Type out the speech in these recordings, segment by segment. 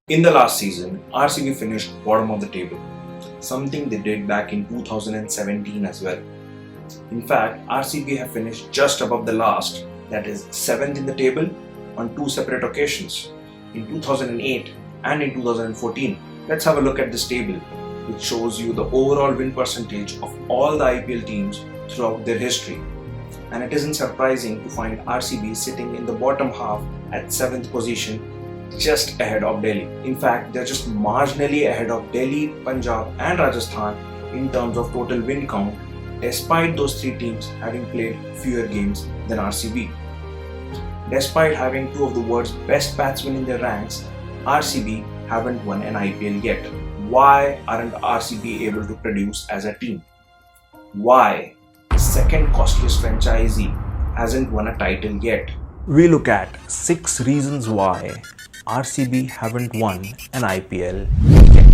In the last season, RCB finished bottom of the table, something they did back in 2017 as well. In fact, RCB have finished just above the last, that is 7th in the table, on two separate occasions, in 2008 and in 2014. Let's have a look at this table, which shows you the overall win percentage of all the IPL teams throughout their history. And it isn't surprising to find RCB sitting in the bottom half at 7th position, just ahead of Delhi. In fact, they're just marginally ahead of Delhi, Punjab and Rajasthan in terms of total win count, despite those three teams having played fewer games than RCB. Despite having two of the world's best batsmen in their ranks, RCB haven't won an IPL yet. Why aren't RCB able to produce as a team? Why the second costliest franchisee hasn't won a title yet? We look at 6 reasons why RCB haven't won an IPL yet.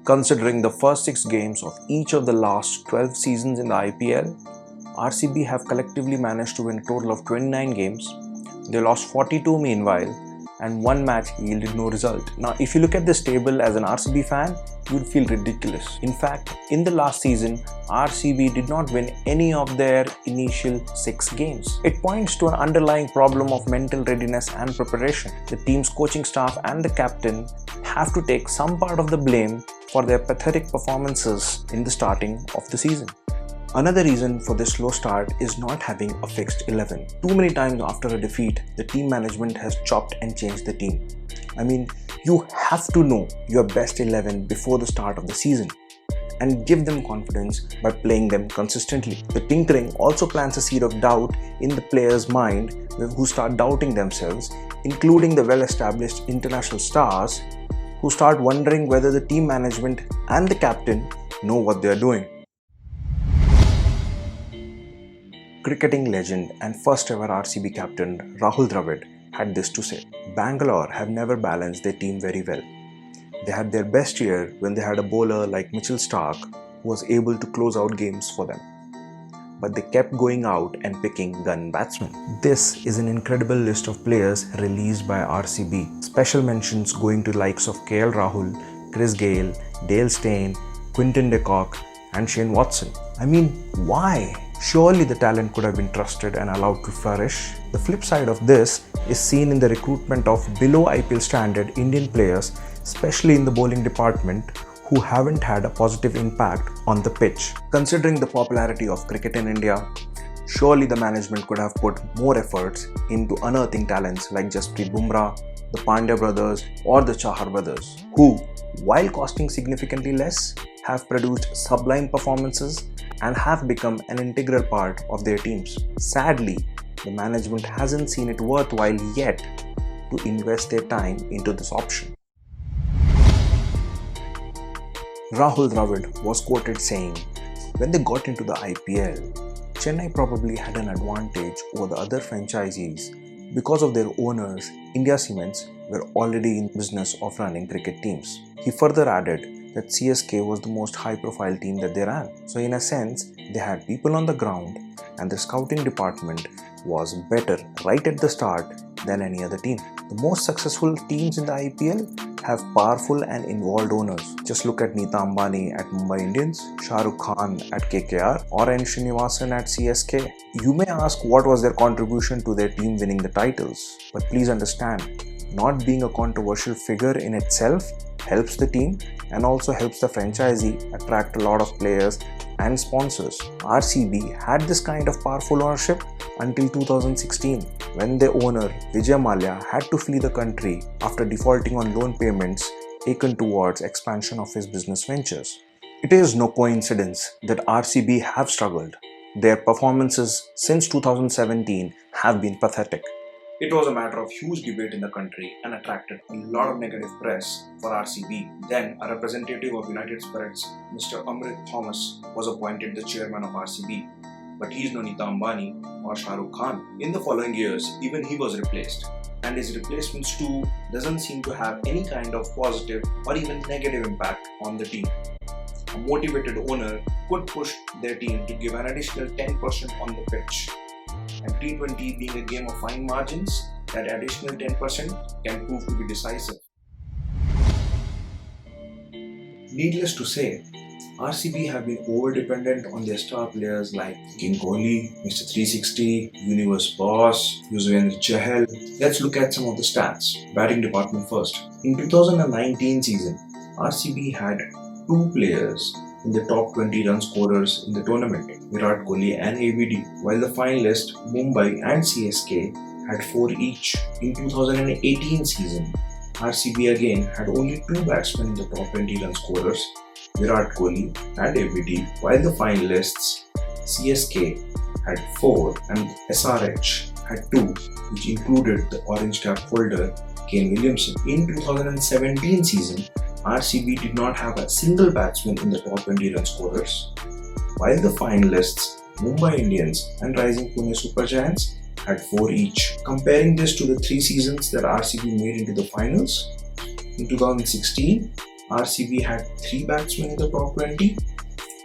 Considering the first 6 games of each of the last 12 seasons in the IPL, RCB have collectively managed to win a total of 29 games. They lost 42 meanwhile, and one match yielded no result. Now, if you look at this table as an RCB fan, you would feel ridiculous. In fact, in the last season, RCB did not win any of their initial 6 games. It points to an underlying problem of mental readiness and preparation. The team's coaching staff and the captain have to take some part of the blame for their pathetic performances in the starting of the season. Another reason for this slow start is not having a fixed 11. Too many times after a defeat, the team management has chopped and changed the team. I mean, you have to know your best 11 before the start of the season and give them confidence by playing them consistently. The tinkering also plants a seed of doubt in the players' mind who start doubting themselves, including the well-established international stars who start wondering whether the team management and the captain know what they are doing. Cricketing legend and first ever RCB captain Rahul Dravid had this to say: Bangalore have never balanced their team very well. They had their best year when they had a bowler like Mitchell Starc who was able to close out games for them. But they kept going out and picking gun batsmen. This is an incredible list of players released by RCB. Special mentions going to the likes of KL Rahul, Chris Gayle, Dale Steyn, Quinton de Kock and Shane Watson. I mean, why? Surely the talent could have been trusted and allowed to flourish. The flip side of this is seen in the recruitment of below IPL standard Indian players, especially in the bowling department, who haven't had a positive impact on the pitch. Considering the popularity of cricket in India, surely the management could have put more efforts into unearthing talents like Jasprit Bumrah, the Pandya brothers or the Chahar brothers, who, while costing significantly less, have produced sublime performances and have become an integral part of their teams. Sadly, the management hasn't seen it worthwhile yet to invest their time into this option. Rahul Dravid was quoted saying, when they got into the IPL, Chennai probably had an advantage over the other franchisees because of their owners, India Cements, were already in business of running cricket teams. He further added that CSK was the most high-profile team that they ran. So in a sense, they had people on the ground and the scouting department was better right at the start than any other team. The most successful teams in the IPL have powerful and involved owners. Just look at Neeta Ambani at Mumbai Indians, Shah Rukh Khan at KKR or N. Srinivasan at CSK. You may ask what was their contribution to their team winning the titles, but please understand, not being a controversial figure in itself helps the team and also helps the franchisee attract a lot of players and sponsors. RCB had this kind of powerful ownership until 2016, when their owner Vijay Mallya had to flee the country after defaulting on loan payments taken towards expansion of his business ventures. It is no coincidence that RCB have struggled. Their performances since 2017 have been pathetic. It was a matter of huge debate in the country and attracted a lot of negative press for RCB. Then, a representative of United Spirits, Mr. Amrit Thomas, was appointed the chairman of RCB. But he is no Neeta Ambani or Shah Rukh Khan. In the following years, even he was replaced. And his replacements too doesn't seem to have any kind of positive or even negative impact on the team. A motivated owner could push their team to give an additional 10% on the pitch. And T20 being a game of fine margins, that additional 10% can prove to be decisive. Needless to say, RCB have been over-dependent on their star players like King Kohli, Mr. 360, Universe Boss, Yuzvendra Chahal. Let's look at some of the stats. Batting department first. In 2019 season, RCB had two players in the top 20 run scorers in the tournament, Virat Kohli and ABD, while the finalists Mumbai and CSK had 4 each. In 2018 season, RCB again had only two batsmen in the top 20 run scorers, Virat Kohli and ABD, while the finalists CSK had 4 and SRH had 2, which included the orange cap holder Kane Williamson. In 2017 season, RCB did not have a single batsman in the top 20 run scorers, while the finalists Mumbai Indians and Rising Pune Super Giants had 4 each. Comparing this to the 3 seasons that RCB made into the finals, in 2016, RCB had 3 batsmen in the top 20,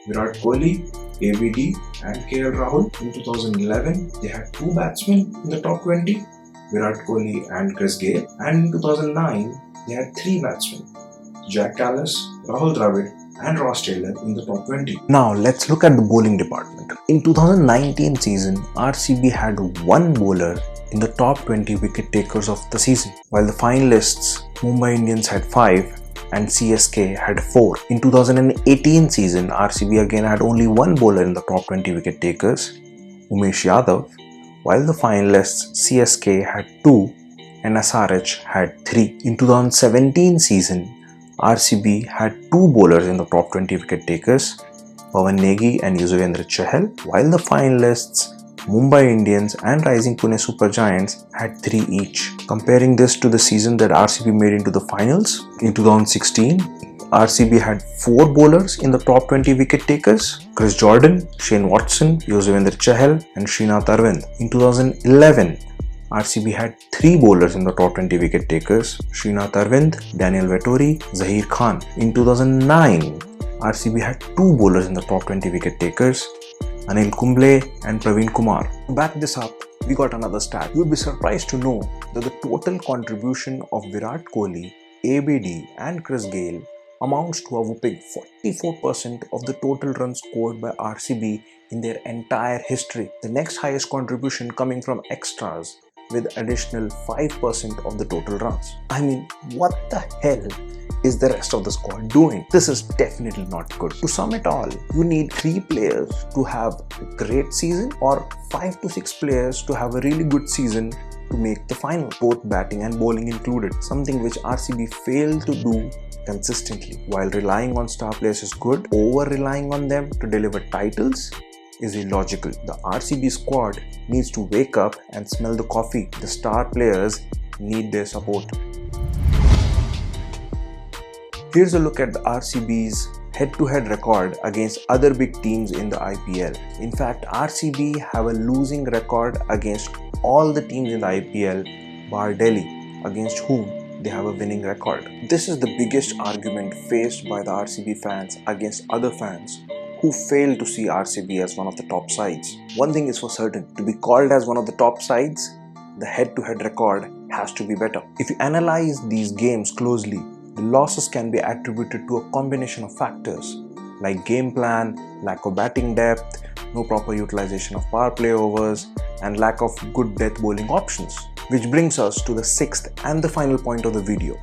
Virat Kohli, ABD and KL Rahul. In 2011, they had 2 batsmen in the top 20, Virat Kohli and Chris Gayle. And in 2009, they had 3 batsmen, Jack Callis, Rahul Dravid and Ross Taylor in the top 20. Now let's look at the bowling department. In 2019 season, RCB had 1 bowler in the top 20 wicket takers of the season, while the finalists Mumbai Indians had 5 and CSK had 4. In 2018 season, RCB again had only 1 bowler in the top 20 wicket takers, Umesh Yadav, while the finalists CSK had 2 and SRH had 3. In 2017 season, RCB had 2 bowlers in the top 20 wicket takers, Pawan Negi and Yuzvendra Chahal, while the finalists Mumbai Indians and Rising Pune Super Giants had 3 each. Comparing this to the season that RCB made into the finals, in 2016, RCB had 4 bowlers in the top 20 wicket takers, Chris Jordan, Shane Watson, Yuzvendra Chahal and Srinath Arvind. In 2011, RCB had 3 bowlers in the top 20 wicket takers, Srinath Arvind, Daniel Vettori, Zaheer Khan. In 2009, RCB had 2 bowlers in the top 20 wicket takers, Anil Kumble and Praveen Kumar. To back this up, we got another stat. You'll be surprised to know that the total contribution of Virat Kohli, ABD and Chris Gayle amounts to a whopping 44% of the total runs scored by RCB in their entire history. The next highest contribution coming from extras with additional 5% of the total runs. I mean, what the hell is the rest of the squad doing? This is definitely not good. To sum it all, you need 3 players to have a great season or 5 to 6 players to have a really good season to make the final, both batting and bowling included, something which RCB failed to do consistently. While relying on star players is good, over-relying on them to deliver titles is illogical. The RCB squad needs to wake up and smell the coffee. The star players need their support. Here's a look at the RCB's head-to-head record against other big teams in the IPL. In fact, RCB have a losing record against all the teams in the IPL bar Delhi, against whom they have a winning record. This is the biggest argument faced by the RCB fans against other fans who fail to see RCB as one of the top sides. One thing is for certain, to be called as one of the top sides, the head-to-head record has to be better. If you analyze these games closely, the losses can be attributed to a combination of factors like game plan, lack of batting depth, no proper utilization of power play overs, and lack of good death bowling options. Which brings us to the 6th and the final point of the video.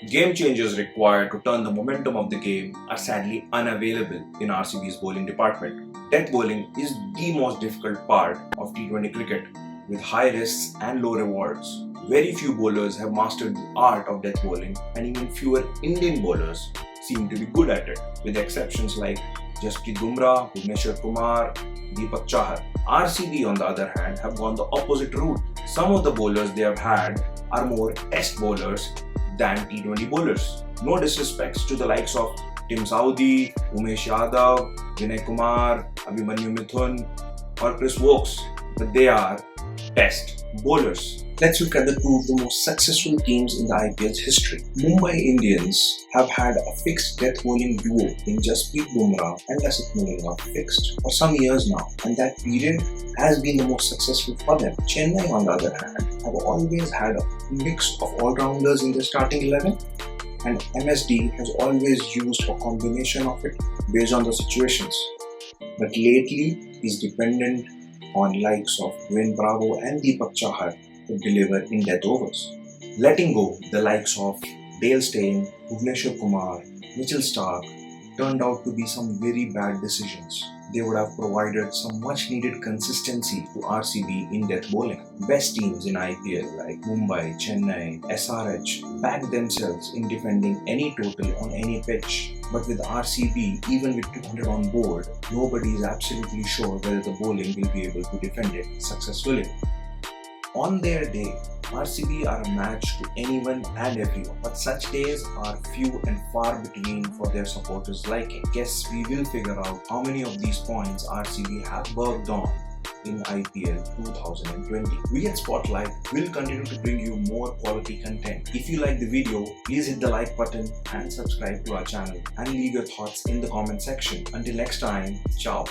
Game changers required to turn the momentum of the game are sadly unavailable in RCB's bowling department. Death bowling is the most difficult part of T20 cricket, with high risks and low rewards. Very few bowlers have mastered the art of death bowling, and even fewer Indian bowlers seem to be good at it, with exceptions like Jasprit Bumrah, Bhuvneshwar Kumar, Deepak Chahar. RCB, on the other hand, have gone the opposite route. Some of the bowlers they have had are more test bowlers than T20 bowlers. No disrespects to the likes of Tim Southee, Umesh Yadav, Vinay Kumar, Abhimanyu Mithun or Chris Wokes, but they are test bowlers. Let's look at the two of the most successful teams in the IPL's history. Mumbai Indians have had a fixed death bowling duo in Jasprit Bumrah and Lasith Malinga fixed for some years now, and that period has been the most successful for them. Chennai, on the other hand, have always had a mix of all-rounders in their starting 11, and MSD has always used a combination of it based on the situations. But lately, is dependent on likes of Dwayne Bravo and Deepak Chahar to deliver in death overs, letting go the likes of Dale Steyn, Bhuvneshwar Kumar, Mitchell Stark turned out to be some very bad decisions. They would have provided some much needed consistency to RCB in death bowling. Best teams in IPL like Mumbai, Chennai, SRH back themselves in defending any total on any pitch. But with RCB, even with 200 on board, nobody is absolutely sure whether the bowling will be able to defend it successfully. On their day, RCB are a match to anyone and everyone, but such days are few and far between for their supporters' liking. Guess we will figure out how many of these points RCB have worked on in IPL 2020. We at Spotlight will continue to bring you more quality content. If you like the video, please hit the like button and subscribe to our channel and leave your thoughts in the comment section. Until next time, ciao.